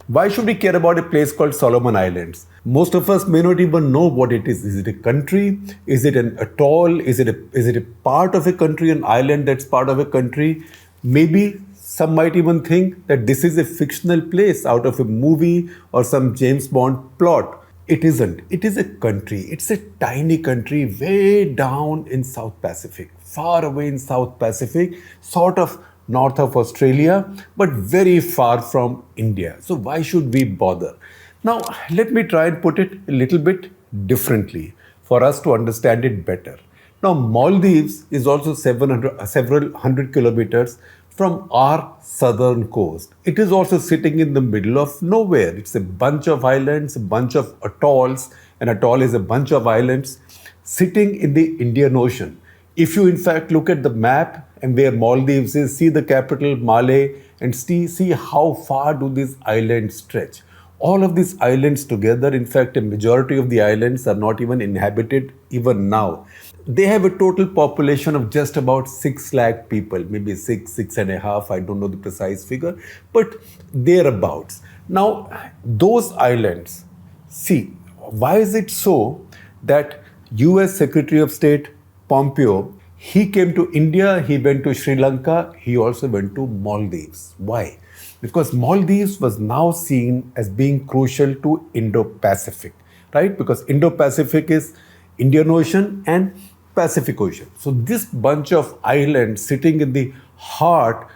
Why should we care about a place called Solomon Islands? Most of us may not even know what it is. Is it a country? Is it an atoll? Is it a part of a country, an island that's part of a country? Maybe some might even think that this is a fictional place out of a movie or some James Bond plot. It isn't. It is a country. It's a tiny country way down in South Pacific, far away in South Pacific, sort of north of Australia, but very far from India. So why should we bother? Now, let me try and put it a little bit differently for us to understand it better. Now, Maldives is also several hundred kilometers from our southern coast. It is also sitting in the middle of nowhere. It's a bunch of islands, a bunch of atolls. An atoll is a bunch of islands sitting in the Indian Ocean. If you in fact look at the map and where Maldives is, see the capital Malé and see how far do these islands stretch. All of these islands together, in fact, a majority of the islands are not even inhabited even now. They have a total population of just about 6 lakh people, maybe 6.5, I don't know the precise figure, but thereabouts. Now, those islands, see, why is it so that US Secretary of State Pompeo, he came to India, he went to Sri Lanka, he also went to Maldives. Why? Because Maldives was now seen as being crucial to Indo-Pacific, right? Because Indo-Pacific is Indian Ocean and Pacific Ocean. So this bunch of islands sitting in the heart,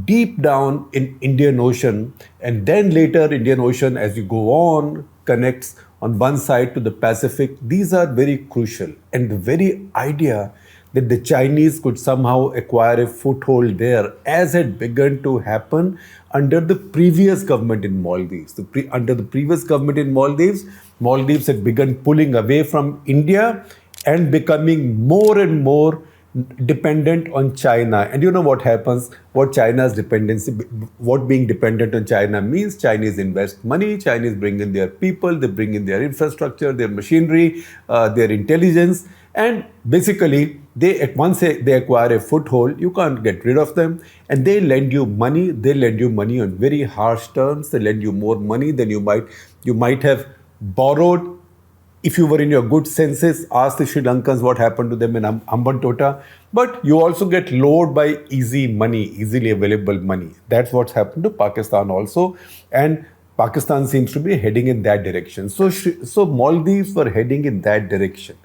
deep down in Indian Ocean, and then later Indian Ocean as you go on connects on one side to the Pacific. These are very crucial. And the very idea that the Chinese could somehow acquire a foothold there, as had begun to happen under the previous government in Maldives. Under the previous government in Maldives, Maldives had begun pulling away from India and becoming more and more dependent on China. And you know what happens, what China's dependency, what being dependent on China means. Chinese invest money, Chinese bring in their people, they bring in their infrastructure, their machinery, their intelligence. And basically, once they acquire a foothold, you can't get rid of them. And they lend you money. They lend you money on very harsh terms. They lend you more money than you might have borrowed. If you were in your good senses, ask the Sri Lankans what happened to them in Hambantota. But you also get lured by easy money, easily available money. That's what's happened to Pakistan also. And Pakistan seems to be heading in that direction. So Maldives were heading in that direction.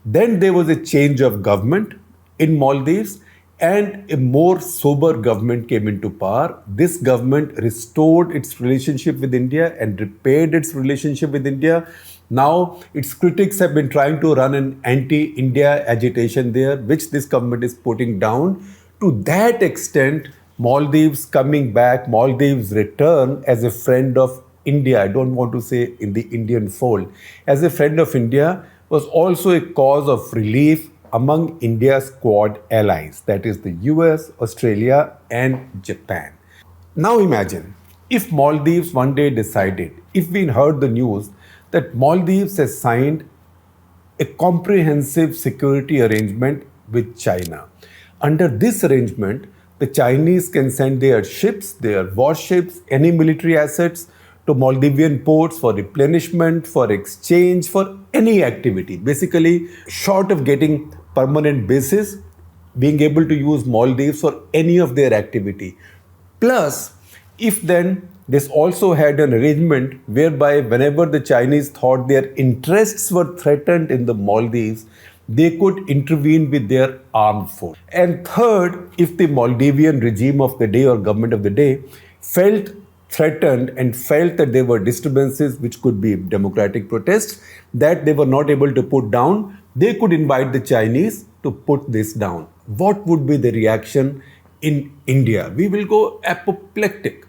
Then there was a change of government in Maldives and a more sober government came into power. This government restored its relationship with India and repaired its relationship with India. Now, its critics have been trying to run an anti-India agitation there, which this government is putting down. To that extent, Maldives coming back, Maldives return as a friend of India, I don't want to say in the Indian fold, as a friend of India, was also a cause of relief among India's Quad allies, that is the US, Australia, and Japan. Now imagine if Maldives one day decided, if we heard the news that Maldives has signed a comprehensive security arrangement with China. Under this arrangement, the Chinese can send their ships, their warships, any military assets to Maldivian ports for replenishment, for exchange, for any activity. Basically, short of getting permanent bases, being able to use Maldives for any of their activity. Plus, if then this also had an arrangement whereby whenever the Chinese thought their interests were threatened in the Maldives, they could intervene with their armed force. And third, if the Maldivian regime of the day or government of the day felt threatened and felt that there were disturbances which could be democratic protests that they were not able to put down, they could invite the Chinese to put this down. What would be the reaction in India? We will go apoplectic.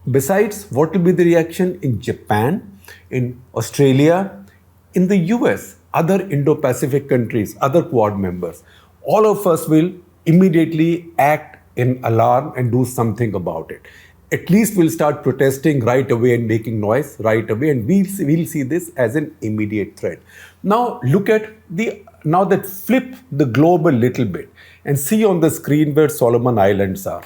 Besides, what will be the reaction in Japan, in Australia, in the US, other Indo-Pacific countries, other Quad members? All of us will immediately act in alarm and do something about it. At least we'll start protesting right away and making noise right away, and we'll see this as an immediate threat. Now look at now that flip the globe a little bit and see on the screen where Solomon Islands are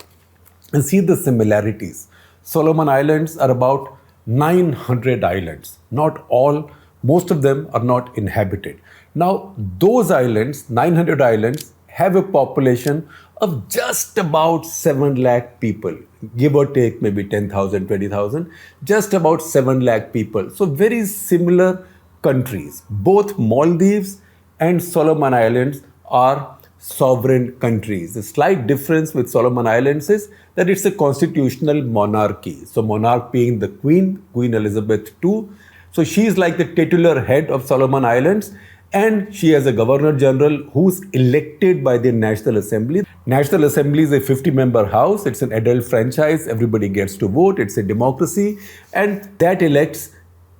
and see the similarities. Solomon Islands are about 900 islands. Not all, most of them are not inhabited. Now, those islands, 900 islands, have a population of just about 7 lakh people, give or take maybe 10,000, 20,000, just about 7 lakh people. So, very similar countries. Both Maldives and Solomon Islands are sovereign countries. The slight difference with Solomon Islands is that it's a constitutional monarchy. So, monarch being the Queen, Queen Elizabeth II. So, she is like the titular head of Solomon Islands, and she has a governor general who's elected by the National Assembly. National Assembly is a 50-member house. It's an adult franchise. Everybody gets to vote. It's a democracy, and that elects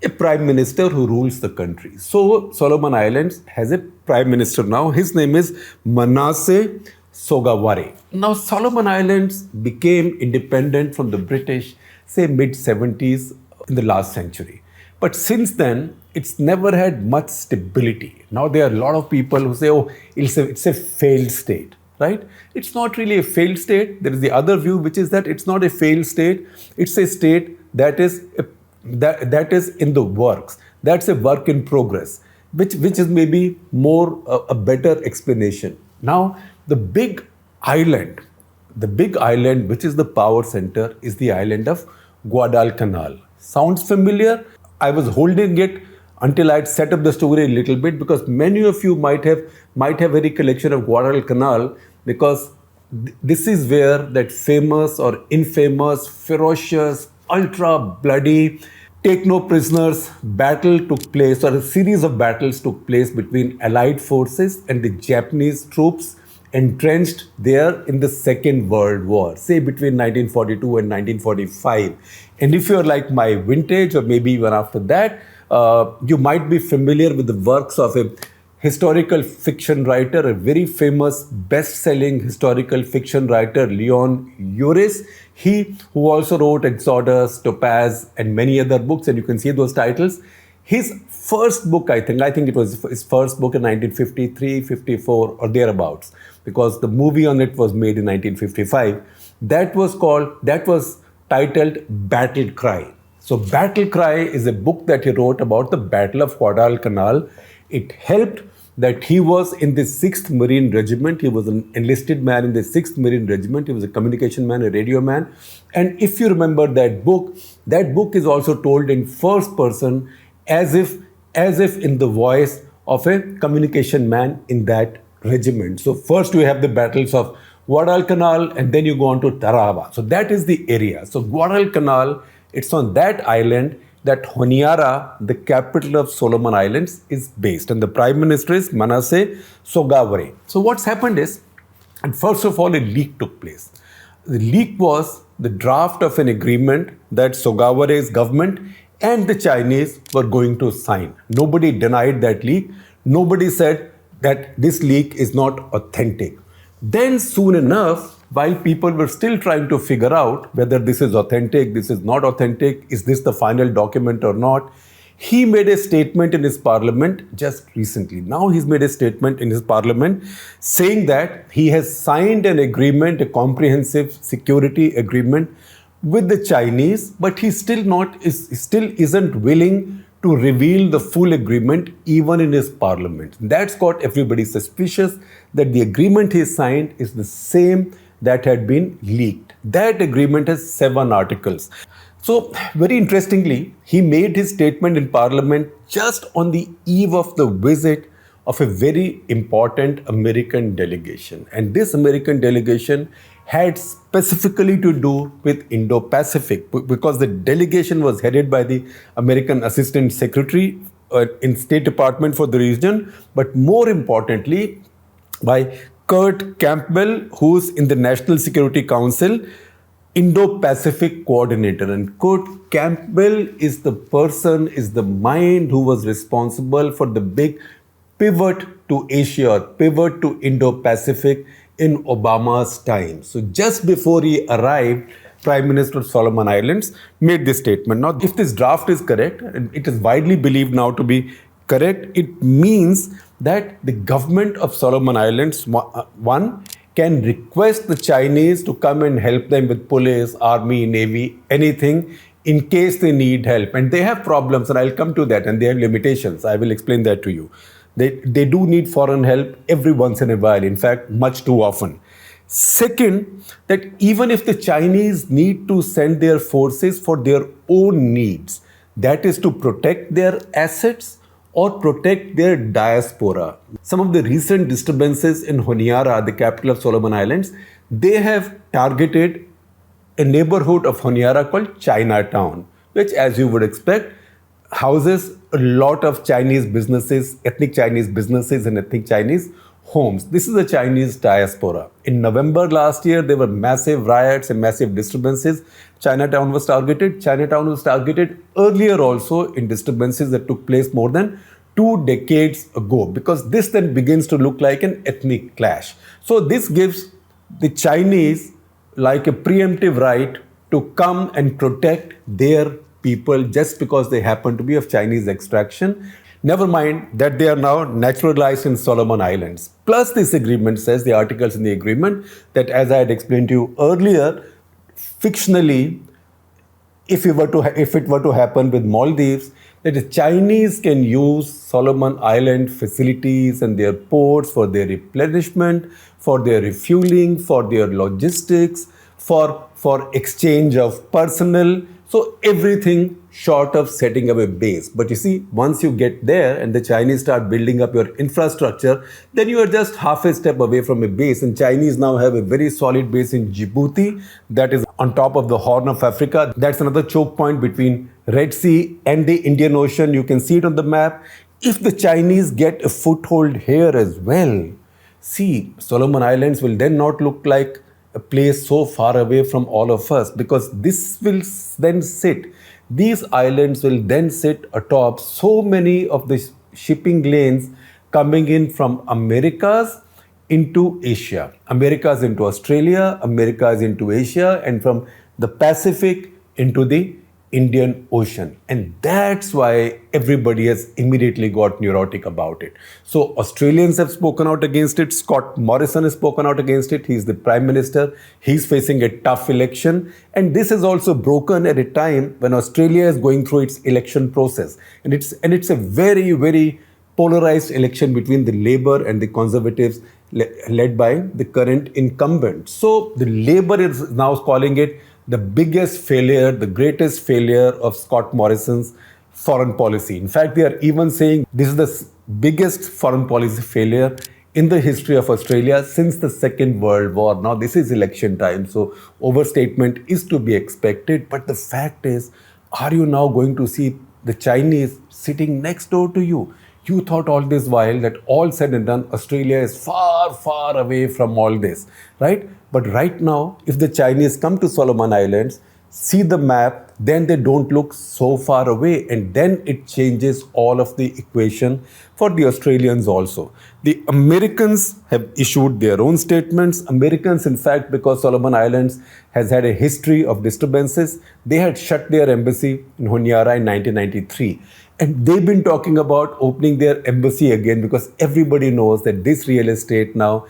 a prime minister who rules the country. So Solomon Islands has a prime minister now. His name is Manasseh Sogavare. Now Solomon Islands became independent from the British, say mid-70s in the last century. But since then, it's never had much stability. Now there are a lot of people who say, oh, it's a failed state, right? It's not really a failed state. There is the other view, which is that it's not a failed state. It's a state that is in the works. That's a work in progress, which is maybe more a better explanation. Now, the big island which is the power center is the island of Guadalcanal. Sounds familiar? I was holding it until I'd set up the story a little bit, because many of you might have a recollection of Guadalcanal, because this is where that famous or infamous, ferocious, ultra bloody, take no prisoners battle took place, or a series of battles took place between Allied forces and the Japanese troops entrenched there in the Second World War, say between 1942 and 1945. And if you're like my vintage, or maybe even after that, you might be familiar with the works of a historical fiction writer, a very famous best-selling historical fiction writer, Leon Uris. He who also wrote Exodus, Topaz, and many other books, and you can see those titles. His first book, I think it was his first book in 1953, 54, or thereabouts, because the movie on it was made in 1955. That was titled Battle Cry. So Battle Cry is a book that he wrote about the Battle of Guadalcanal. It helped that he was in the 6th Marine Regiment. He was an enlisted man in the 6th Marine Regiment. He was a communication man, a radio man. And if you remember that book is also told in first person, as if in the voice of a communication man in that regiment. So first you have the battles of Guadalcanal, and then you go on to Tarawa. So that is the area. So Guadalcanal, it's on that island that Honiara, the capital of Solomon Islands, is based. And the Prime Minister is Manasseh Sogavare. So what's happened is, and first of all, a leak took place. The leak was the draft of an agreement that Sogavare's government and the Chinese were going to sign. Nobody denied that leak. Nobody said that this leak is not authentic. Then soon enough, while people were still trying to figure out whether this is authentic, this is not authentic, is this the final document or not, he made a statement in his parliament just recently. Now he's made a statement in his parliament saying that he has signed an agreement, a comprehensive security agreement with the Chinese, but he still isn't willing to reveal the full agreement even in his parliament. That's got everybody suspicious that the agreement he signed is the same that had been leaked. That agreement has 7 articles. So, very interestingly, he made his statement in Parliament just on the eve of the visit of a very important American delegation. And this American delegation had specifically to do with Indo-Pacific, because the delegation was headed by the American Assistant Secretary in State Department for the region, but more importantly, by Kurt Campbell, who's in the National Security Council, Indo-Pacific coordinator. And Kurt Campbell is the mind who was responsible for the big pivot to Asia, pivot to Indo-Pacific in Obama's time. So just before he arrived, Prime Minister of Solomon Islands made this statement. Now, if this draft is correct, and it is widely believed now to be correct, it means that the government of Solomon Islands, one, can request the Chinese to come and help them with police, army, navy, anything in case they need help. And they have problems, and I'll come to that, and they have limitations. I will explain that to you. They do need foreign help every once in a while, in fact, much too often. Second, that even if the Chinese need to send their forces for their own needs, that is to protect their assets or protect their diaspora. Some of the recent disturbances in Honiara, the capital of Solomon Islands, they have targeted a neighborhood of Honiara called Chinatown, which, as you would expect, houses a lot of Chinese businesses, ethnic Chinese businesses, and ethnic Chinese homes. This is the Chinese diaspora. In November last year, there were massive riots and massive disturbances. Chinatown was targeted. Chinatown was targeted earlier also in disturbances that took place more than 2 decades ago, because this then begins to look like an ethnic clash. So this gives the Chinese like a preemptive right to come and protect their people just because they happen to be of Chinese extraction. Never mind that they are now naturalized in Solomon Islands. Plus, this agreement says, the articles in the agreement, that as I had explained to you earlier, fictionally, if it were to happen with Maldives, that the Chinese can use Solomon Island facilities and their ports for their replenishment, for their refueling, for their logistics, for exchange of personnel. So everything short of setting up a base. But you see, once you get there and the Chinese start building up your infrastructure, then you are just half a step away from a base. And Chinese now have a very solid base in Djibouti that is on top of the Horn of Africa. That's another choke point between Red Sea and the Indian Ocean. You can see it on the map. If the Chinese get a foothold here as well, see, Solomon Islands will then not look like a place so far away from all of us, because this will then sit, these islands will then sit atop so many of the shipping lanes coming in from Americas into Asia, Americas into Australia, Americas into Asia, and from the Pacific into the Indian Ocean. And that's why everybody has immediately got neurotic about it. So Australians have spoken out against it. Scott Morrison has spoken out against it. He's the Prime Minister. He's facing a tough election. And this is also broken at a time when Australia is going through its election process. And it's a very, very polarized election between the Labour and the Conservatives led by the current incumbent. So the Labour is now calling it the biggest failure, the greatest failure of Scott Morrison's foreign policy. In fact, they are even saying this is the biggest foreign policy failure in the history of Australia since the Second World War. Now, this is election time, so overstatement is to be expected. But the fact is, are you now going to see the Chinese sitting next door to you? You thought all this while that all said and done, Australia is far, far away from all this, right? But right now, if the Chinese come to Solomon Islands, see the map, then they don't look so far away. And then it changes all of the equation for the Australians also. The Americans have issued their own statements. Americans, in fact, because Solomon Islands has had a history of disturbances, they had shut their embassy in Honiara in 1993. And they've been talking about opening their embassy again, because everybody knows that this real estate now,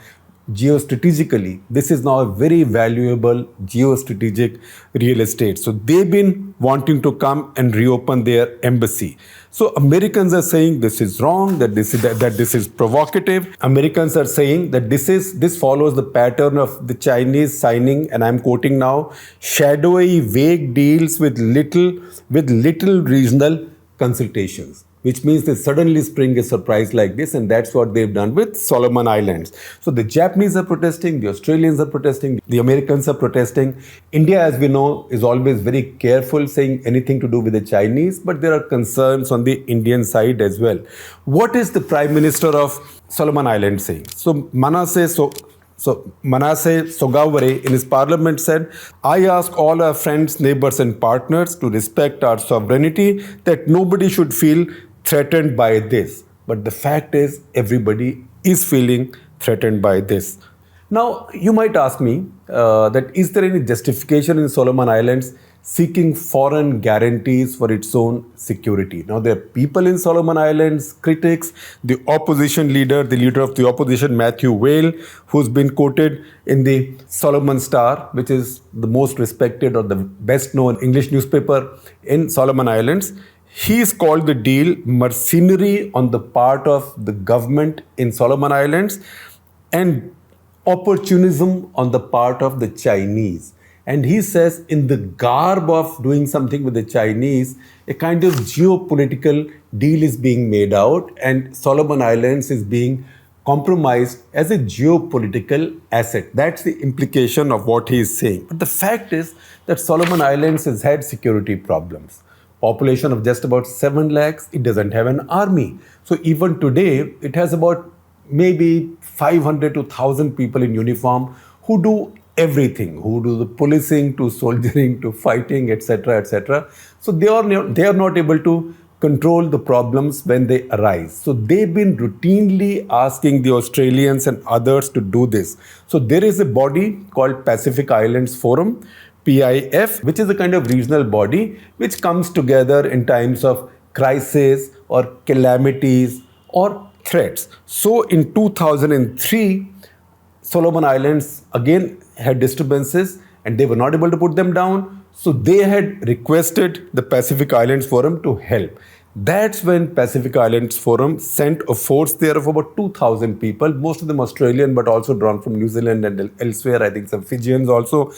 geostrategically, this is now a very valuable geostrategic real estate. So they've been wanting to come and reopen their embassy. So Americans are saying this is wrong, that this is provocative. Americans are saying that this follows the pattern of the Chinese signing, and I'm quoting now, shadowy, vague deals with little regional consultations, which means they suddenly spring a surprise like this, and that's what they've done with Solomon Islands. So the Japanese are protesting, the Australians are protesting, the Americans are protesting. India, as we know, is always very careful saying anything to do with the Chinese, but there are concerns on the Indian side as well. What is the Prime Minister of Solomon Islands saying? So Manasseh Sogavare in his parliament said, I ask all our friends, neighbors and partners to respect our sovereignty, that nobody should feel threatened by this. But the fact is, everybody is feeling threatened by this. Now, you might ask me that is there any justification in Solomon Islands seeking foreign guarantees for its own security. Now, there are people in Solomon Islands, critics, the opposition leader, the leader of the opposition, Matthew Whale, who's been quoted in the Solomon Star, which is the most respected or the best known English newspaper in Solomon Islands. He's called the deal mercenary on the part of the government in Solomon Islands and opportunism on the part of the Chinese. And he says, in the garb of doing something with the Chinese, a kind of geopolitical deal is being made out, and Solomon Islands is being compromised as a geopolitical asset. That's the implication of what he is saying. But the fact is that Solomon Islands has had security problems. Population of just about 7 lakhs, it doesn't have an army. So even today, it has about maybe 500 to 1,000 people in uniform who do everything, who do the policing to soldiering to fighting, etc., etc. So they are not able to control the problems when they arise. So they've been routinely asking the Australians and others to do this. So there is a body called Pacific Islands Forum, PIF, which is a kind of regional body which comes together in times of crisis or calamities or threats. So in 2003, Solomon Islands again had disturbances and they were not able to put them down. So they had requested the Pacific Islands Forum to help. That's when Pacific Islands Forum sent a force there of about 2,000 people, most of them Australian, but also drawn from New Zealand and elsewhere, I think some Fijians also.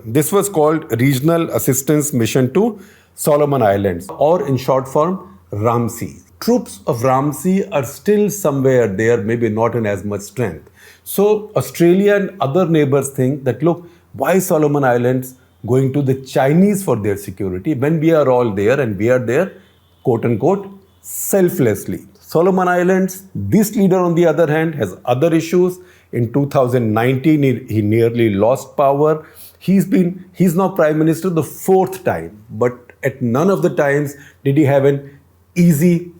This was called Regional Assistance Mission to Solomon Islands, or in short form, RAMSI. Troops of RAMSI are still somewhere there, maybe not in as much strength. So Australia and other neighbors think that, look, why Solomon Islands going to the Chinese for their security when we are all there and we are there, quote unquote, selflessly. Solomon Islands, this leader on the other hand has other issues. In 2019, he nearly lost power. He's now Prime Minister the 4th time, but at none of the times did he have an easy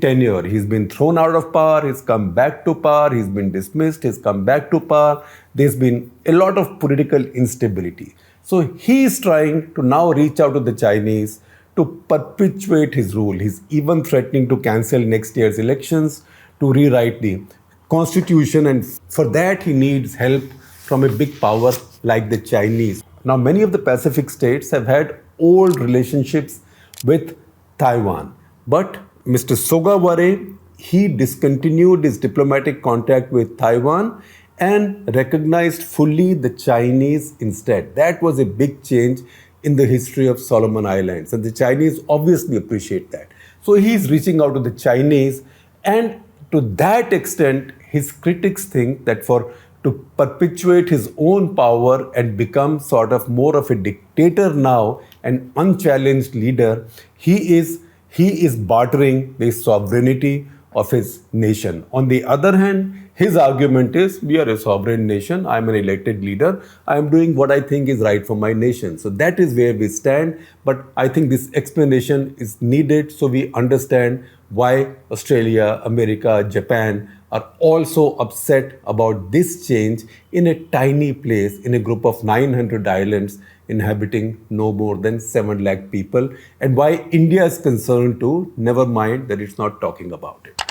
tenure. He's been thrown out of power, he's come back to power, he's been dismissed, he's come back to power. There's been a lot of political instability. So he's trying to now reach out to the Chinese to perpetuate his rule. He's even threatening to cancel next year's elections, to rewrite the constitution, and for that he needs help from a big power like the Chinese. Now, many of the Pacific states have had old relationships with Taiwan, but Mr. Sogaware, he discontinued his diplomatic contact with Taiwan and recognized fully the Chinese instead. That was a big change in the history of Solomon Islands, and the Chinese obviously appreciate that. So he's reaching out to the Chinese, and to that extent, his critics think that to perpetuate his own power and become sort of more of a dictator now, an unchallenged leader, he is bartering the sovereignty of his nation. On the other hand, his argument is, we are a sovereign nation, I am an elected leader, I am doing what I think is right for my nation. So that is where we stand, but I think this explanation is needed so we understand why Australia, America, Japan are also upset about this change in a tiny place, in a group of 900 islands inhabiting no more than 7 lakh people, and why India is concerned too, never mind that it's not talking about it.